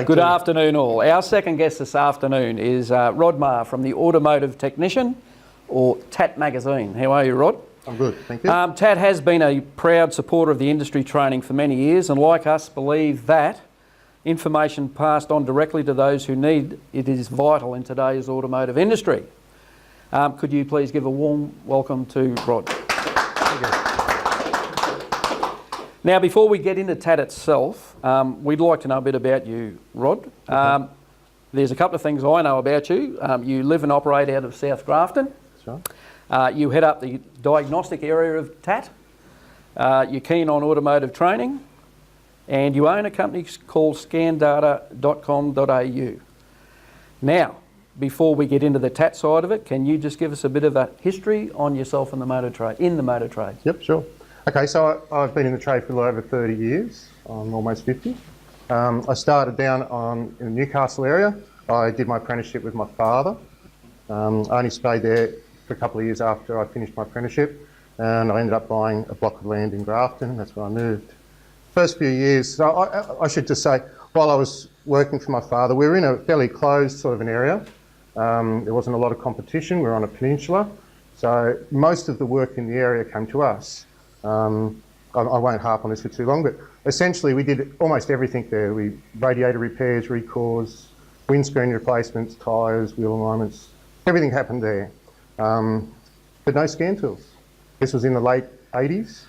Good afternoon all. Our second guest this afternoon is Rod Maher from the Automotive Technician, or TAT magazine. How are you, Rod? I'm good, thank you. TAT has been a proud supporter of the industry training for many years, and like us believe that information passed on directly to those who need it is vital in today's automotive industry. Could you please give a warm welcome to Rod? Now, before we get into TAT itself, we'd like to know a bit about you, Rod. There's a couple of things I know about you. You live and operate out of South Grafton. That's right. You head up the diagnostic area of TAT. You're keen on automotive training, and you own a company called scandata.com.au. Now, before we get into the TAT side of it, can you just give us a bit of a history on yourself in the motor trade? Yep, sure. Okay, so I've been in the trade for a little over 30 years. I'm almost 50. I started down in the Newcastle area. I did my apprenticeship with my father. I only stayed there for a couple of years after I finished my apprenticeship, and I ended up buying a block of land in Grafton, and that's where I moved. First few years, so I should just say, while I was working for my father, we were in a fairly closed sort of an area. There wasn't a lot of competition. We were on a peninsula, so most of the work in the area came to us. I won't harp on this for too long, but essentially we did almost everything there. Radiator repairs, recores, windscreen replacements, tyres, wheel alignments, everything happened there. But no scan tools. This was in the late 80s,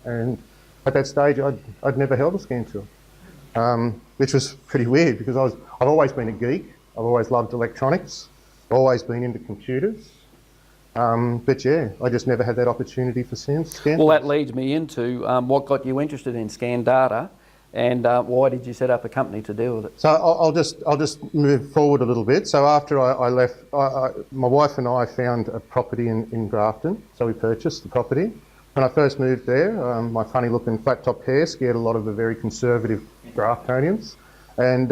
and at that stage I'd never held a scan tool, which was pretty weird because I've always been a geek. I've always loved electronics, always been into computers. But yeah, I just never had that opportunity for scan. Well, that leads me into what got you interested in scan data, and why did you set up a company to deal with it? So I'll just move forward a little bit. So after I left, my wife and I found a property in Grafton, so we purchased the property. When I first moved there, my funny looking flat top hair scared a lot of the very conservative Graftonians, and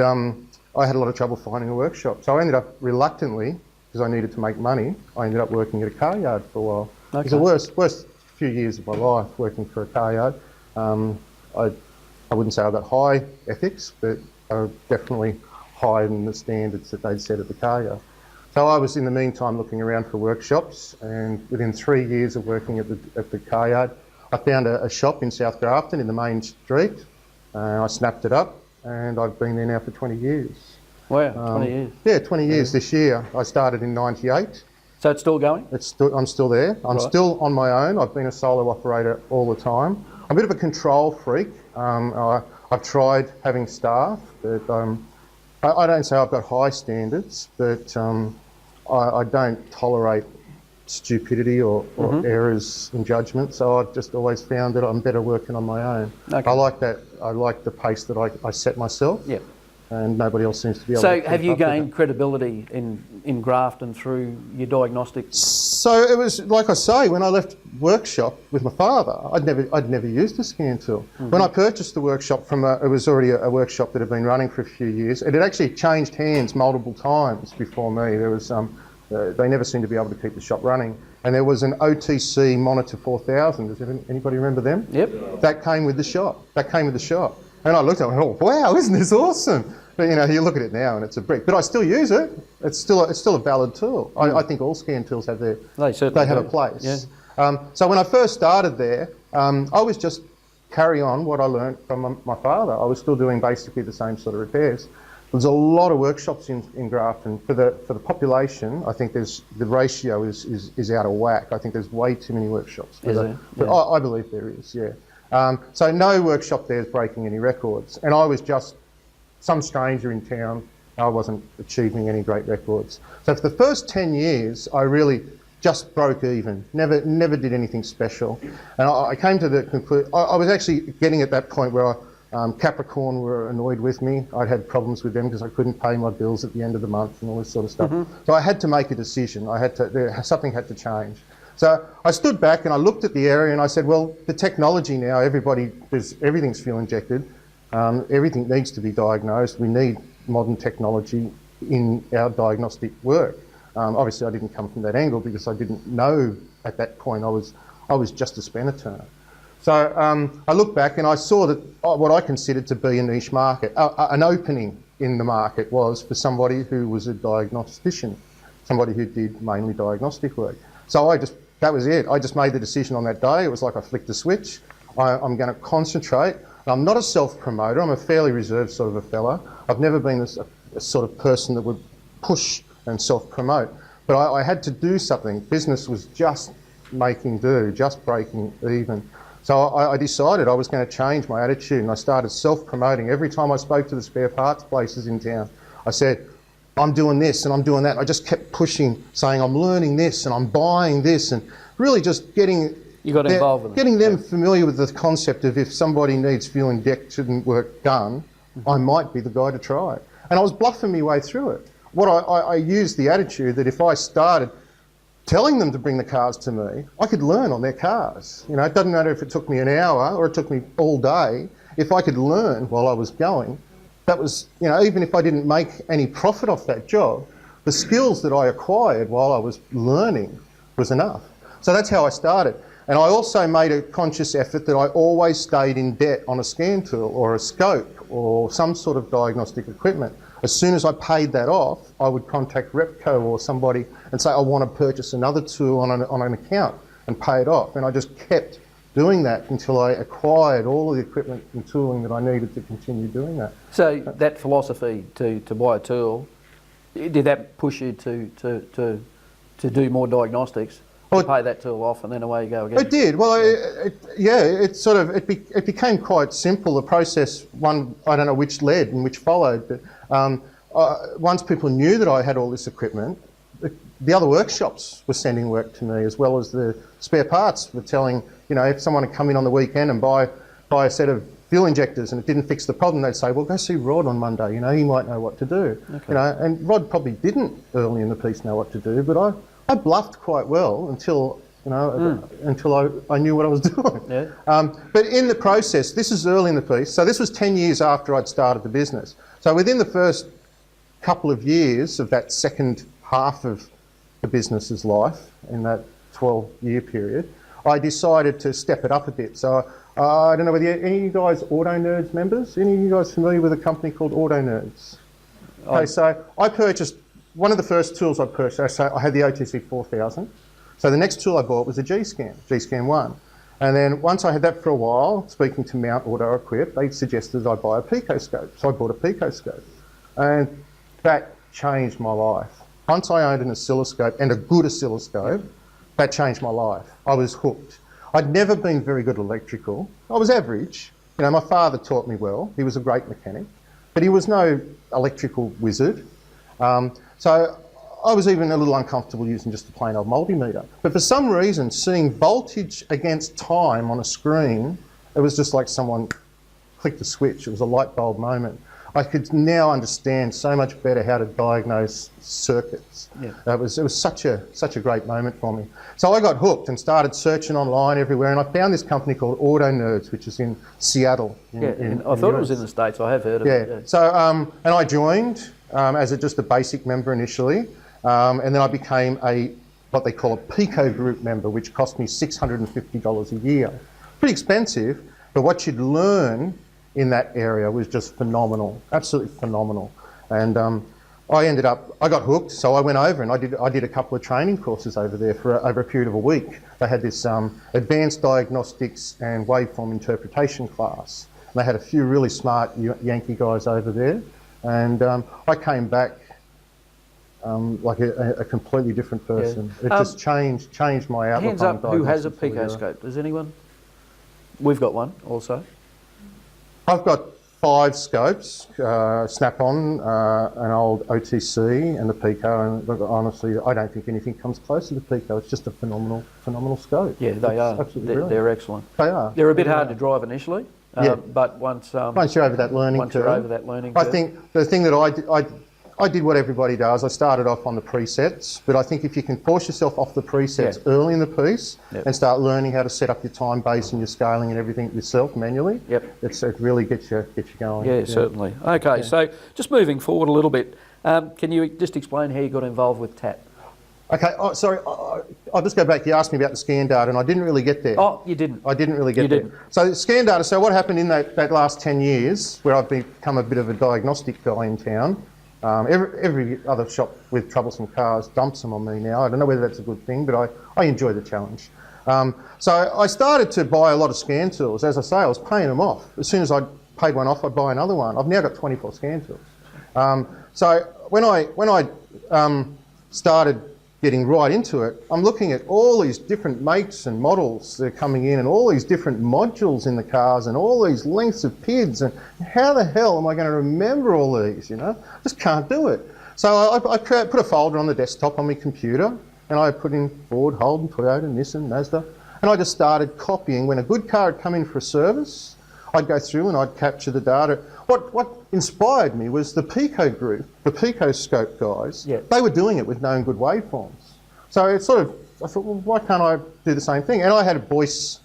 I had a lot of trouble finding a workshop. So I ended up reluctantly, because I needed to make money, I ended up working at a car yard for a while. Okay. It was the worst few years of my life working for a car yard. I wouldn't say I got high ethics, but I was definitely higher than the standards that they'd set at the car yard. So I was in the meantime looking around for workshops, and within 3 years of working at the car yard, I found a shop in South Grafton in the main street. I snapped it up, and I've been there now for 20 years. Wow, 20 years. Yeah, 20 years this year. I started in '98. So it's still going? I'm still there. I'm still on my own. I've been a solo operator all the time. I'm a bit of a control freak. I've tried having staff, but I don't say I've got high standards, but I don't tolerate stupidity or errors in judgment. So I've just always found that I'm better working on my own. Okay. I like that. I like the pace that I set myself. Yeah. And nobody else seems to be able to. So have you gained credibility in Grafton through your diagnostics? So it was, like I say, when I left workshop with my father, I'd never used a scan tool. Mm-hmm. When I purchased the workshop it was already a workshop that had been running for a few years. It had actually changed hands multiple times before me. There was they never seemed to be able to keep the shop running. And there was an OTC Monitor 4000. Does anybody remember them? Yep. That came with the shop. And I looked at it and went, oh, wow, isn't this awesome? But you look at it now and it's a brick. But I still use it. It's still a valid tool. I think all scan tools have a place. Yeah. So when I first started there, I was just carry on what I learnt from my father. I was still doing basically the same sort of repairs. There's a lot of workshops in Grafton. For the population, I think the ratio is out of whack. I think there's way too many workshops. I believe there is, yeah. So no workshop there is breaking any records. And I was just some stranger in town. I wasn't achieving any great records. So for the first 10 years, I really just broke even, never did anything special. And I came to the conclusion, I was actually getting at that point where Capricorn were annoyed with me. I'd had problems with them because I couldn't pay my bills at the end of the month and all this sort of stuff. Mm-hmm. So I had to make a decision. Something had to change. So I stood back and I looked at the area and I said, well, the technology now, everything's fuel injected. Everything needs to be diagnosed. We need modern technology in our diagnostic work. Obviously, I didn't come from that angle because I didn't know at that point. I was just a spanner turner. So I look back and I saw that what I considered to be a niche market, an opening in the market was for somebody who was a diagnostician, somebody who did mainly diagnostic work. So that was it. I just made the decision on that day. It was like I flicked the switch. I'm going to concentrate. I'm not a self-promoter. I'm a fairly reserved sort of a fella. I've never been a sort of person that would push and self-promote. But I had to do something. Business was just making do, just breaking even. So I decided I was going to change my attitude, and I started self-promoting. Every time I spoke to the spare parts places in town, I said, I'm doing this and I'm doing that. I just kept pushing, saying I'm learning this and I'm buying this, and really just getting them familiar with the concept of if somebody needs fuel injection work done, I might be the guy to try it. And I was bluffing my way through it. I used the attitude that if I started telling them to bring the cars to me, I could learn on their cars. You know, it doesn't matter if it took me an hour or it took me all day. If I could learn while I was going, that was, you know, even if I didn't make any profit off that job, the skills that I acquired while I was learning was enough. So that's how I started. And I also made a conscious effort that I always stayed in debt on a scan tool or a scope or some sort of diagnostic equipment. As soon as I paid that off, I would contact Repco or somebody and say, I want to purchase another tool on an account and pay it off. And I just kept doing that until I acquired all of the equipment and tooling that I needed to continue doing that. So that philosophy to buy a tool, did that push you to do more diagnostics? Pay that tool off and then away you go again? It did. Well, it became quite simple. The process, I don't know which led and which followed, but once people knew that I had all this equipment, the other workshops were sending work to me, as well as the spare parts were telling, you know, if someone had come in on the weekend and buy a set of fuel injectors and it didn't fix the problem, they'd say, well, go see Rod on Monday, you know, he might know what to do. Okay. You know, and Rod probably didn't early in the piece know what to do, but I bluffed quite well until, you know, until I knew what I was doing. Yeah. But in the process, this is early in the piece, so this was 10 years after I'd started the business. So within the first couple of years of that second half of the business's life, in that 12-year period, I decided to step it up a bit. So I don't know whether any of you guys Auto Nerds members? Any of you guys familiar with a company called Auto Nerds? Okay, so I purchased, one of the first tools I purchased, I had the OTC 4000. So the next tool I bought was a G-Scan 1. And then once I had that for a while, speaking to Mount Auto Equip, they suggested I buy a picoscope. So I bought a picoscope. And that changed my life. Once I owned an oscilloscope, and a good oscilloscope, that changed my life. I was hooked. I'd never been very good at electrical. I was average. You know, my father taught me well. He was a great mechanic, but he was no electrical wizard. So I was even a little uncomfortable using just a plain old multimeter. But for some reason, seeing voltage against time on a screen, it was just like someone clicked a switch. It was a light bulb moment. I could now understand so much better how to diagnose circuits. Yeah. It was such a great moment for me. So I got hooked and started searching online everywhere, and I found this company called Auto Nerds, which is in Seattle. I thought it was in the States. I have heard of it. Yeah. So and I joined as just a basic member initially, and then I became what they call a Pico Group member, which cost me $650 a year. Pretty expensive, but what you'd learn in that area was just phenomenal, absolutely phenomenal. And I got hooked, so I went over and I did a couple of training courses over there for over a period of a week. They had this advanced diagnostics and waveform interpretation class. And they had a few really smart Yankee guys over there, and I came back like a completely different person. Yeah. It just changed my outlook. Hands up, who has a picoscope? Does anyone? We've got one also. I've got 5 scopes, Snap-on, an old OTC and the Pico, and look, honestly, I don't think anything comes close to the Pico. It's just a phenomenal scope. Yeah, they are. They're excellent. They are. They're a bit hard to drive initially, but once you're over that learning curve. I think the thing that I did what everybody does. I started off on the presets, but I think if you can force yourself off the presets early in the piece and start learning how to set up your time base and your scaling and everything yourself manually, it really gets you going. Yeah, certainly. Okay, so just moving forward a little bit, can you just explain how you got involved with TAP? Okay, sorry, I'll just go back. You asked me about the scan data and I didn't really get there. Oh, you didn't. I didn't really get there. So scan data, so what happened in that last 10 years where I've become a bit of a diagnostic guy in town, every other shop with troublesome cars dumps them on me now. I don't know whether that's a good thing, but I enjoy the challenge. So I started to buy a lot of scan tools. As I say, I was paying them off. As soon as I paid one off, I'd buy another one. I've now got 24 scan tools. So when I started getting right into it, I'm looking at all these different makes and models that are coming in and all these different modules in the cars and all these lengths of PIDs, and how the hell am I going to remember all these, you know? Just can't do it. So I put a folder on the desktop on my computer and I put in Ford, Holden, Toyota, Nissan, Mazda, and I just started copying. When a good car had come in for a service, I'd go through and I'd capture the data. What inspired me was the Pico group, the Pico scope guys. Yeah. They were doing it with known good waveforms. So it's sort of, I thought, well, why can't I do the same thing? And I had a Boyce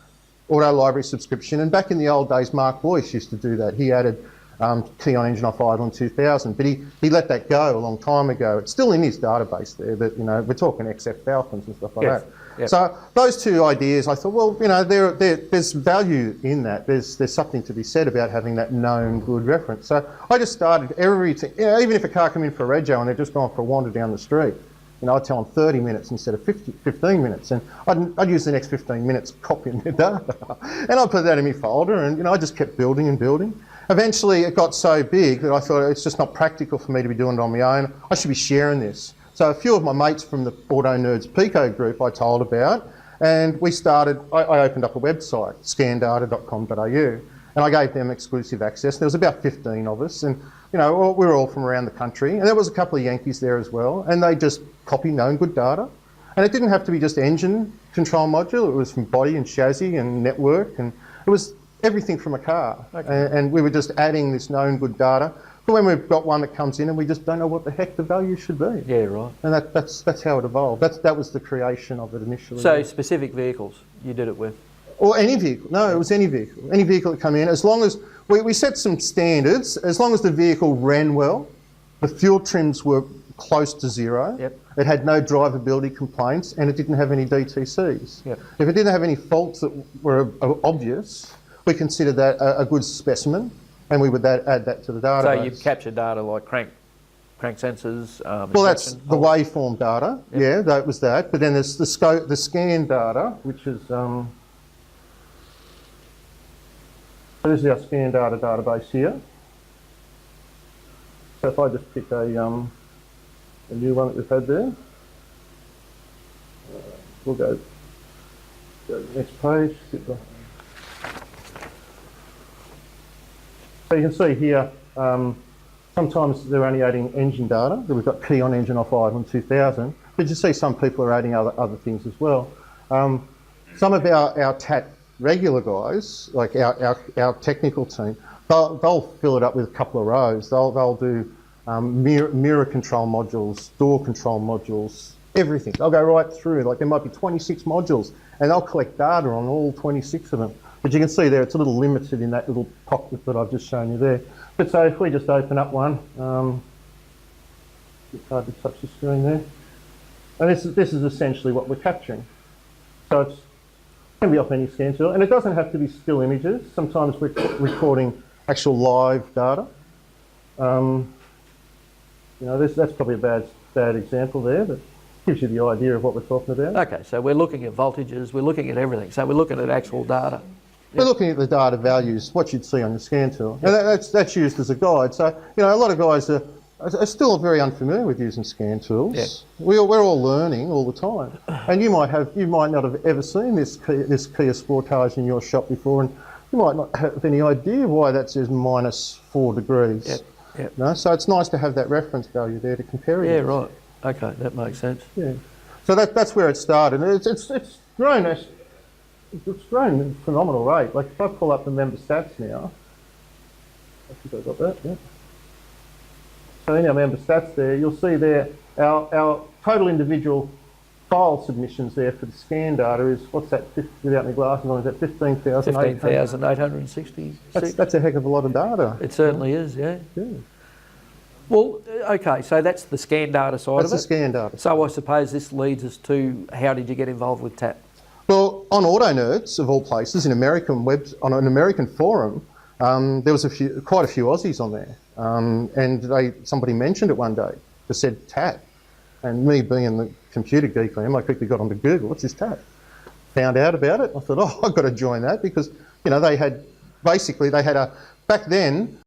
Auto Library subscription, and back in the old days, Mark Boyce used to do that. He added Keon Engine off Idle 2000, but he let that go a long time ago. It's still in his database there, but you know, we're talking XF Falcons and stuff like that. Yep. So those two ideas, I thought, well, you know, there's value in that. There's something to be said about having that known good reference. So I just started everything, you know, even if a car come in for a rego and they're just gone for a wander down the street, you know, I'd tell them 30 minutes instead of 15 minutes, and I'd use the next 15 minutes copying their data. And I'd put that in my folder, and you know, I just kept building and building. Eventually it got so big that I thought it's just not practical for me to be doing it on my own. I should be sharing this. So a few of my mates from the Auto Nerds Pico group I told about, and we started, I opened up a website, scandata.com.au, and I gave them exclusive access. There was about 15 of us, and you know, we were all from around the country, and there was a couple of Yankees there as well, and they just copied known good data. And it didn't have to be just engine control module, it was from body and chassis and network, and it was everything from a car. Okay. And we were just adding this known good data. But when we've got one that comes in and we just don't know what the heck the value should be. Yeah, right. And that's how it evolved. That was the creation of it initially. So specific vehicles you did it with? Or any vehicle. No, it was any vehicle. Any vehicle that come in, as long as we set some standards, as long as the vehicle ran well, the fuel trims were close to zero, yep. It had no drivability complaints, and it didn't have any DTCs. Yep. If it didn't have any faults that were obvious, we considered that a good specimen, and we would add that to the database. So you'd capture data like crank sensors. Well, that's the waveform data. Yep. Yeah, that was that. But then there's the scan data, which is so this is our scan data database here. So if I just pick a new one that we've had there, we'll go to the next page. So you can see here, sometimes they're only adding engine data. We've got Keon Engine off Idle 2000, but you see some people are adding other things as well. Some of our TAT regular guys, like our technical team, they'll fill it up with a couple of rows. They'll do mirror control modules, door control modules, everything. They'll go right through, like there might be 26 modules, and they'll collect data on all 26 of them. But you can see there, it's a little limited in that little pocket that I've just shown you there. But so if we just open up one, it's hard to touch the screen there. And this is essentially what we're capturing. So it can be off any scan tool, and it doesn't have to be still images. Sometimes we're recording actual live data. You know, that's probably a bad example there, but gives you the idea of what we're talking about. Okay, so we're looking at voltages, we're looking at everything. So we're looking at actual data. We're looking at the data values, what you'd see on your scan tool. And that's used as a guide. So, you know, a lot of guys are still very unfamiliar with using scan tools. Yeah. We're all learning all the time. And you might not have ever seen this Kia Sportage in your shop before, and you might not have any idea why that says -4 degrees. Yep. Yep. No? So it's nice to have that reference value there to compare it. Yeah, right. Okay, that makes sense. Yeah. So that's where it started. It's grown. It's grown at a phenomenal rate. Like if I pull up the member stats now, I think I got that. Yeah. So in our member stats there, you'll see there our total individual file submissions there for the scan data is, what's that, without my glasses on, is that 15,800? 15,866. That's a heck of a lot of data. It certainly is, yeah. Yeah. Well, okay, so that's the scan data side That's of the it. scan data. So I suppose this leads us to how did you get involved with TAP? Well, on Auto Nerds, of all places, on an American forum, there was quite a few Aussies on there, and somebody mentioned it one day. They said TAP, and me being the computer geek I am, I quickly got onto Google. What's this TAP? Found out about it. I thought, oh, I've got to join that because they had back then.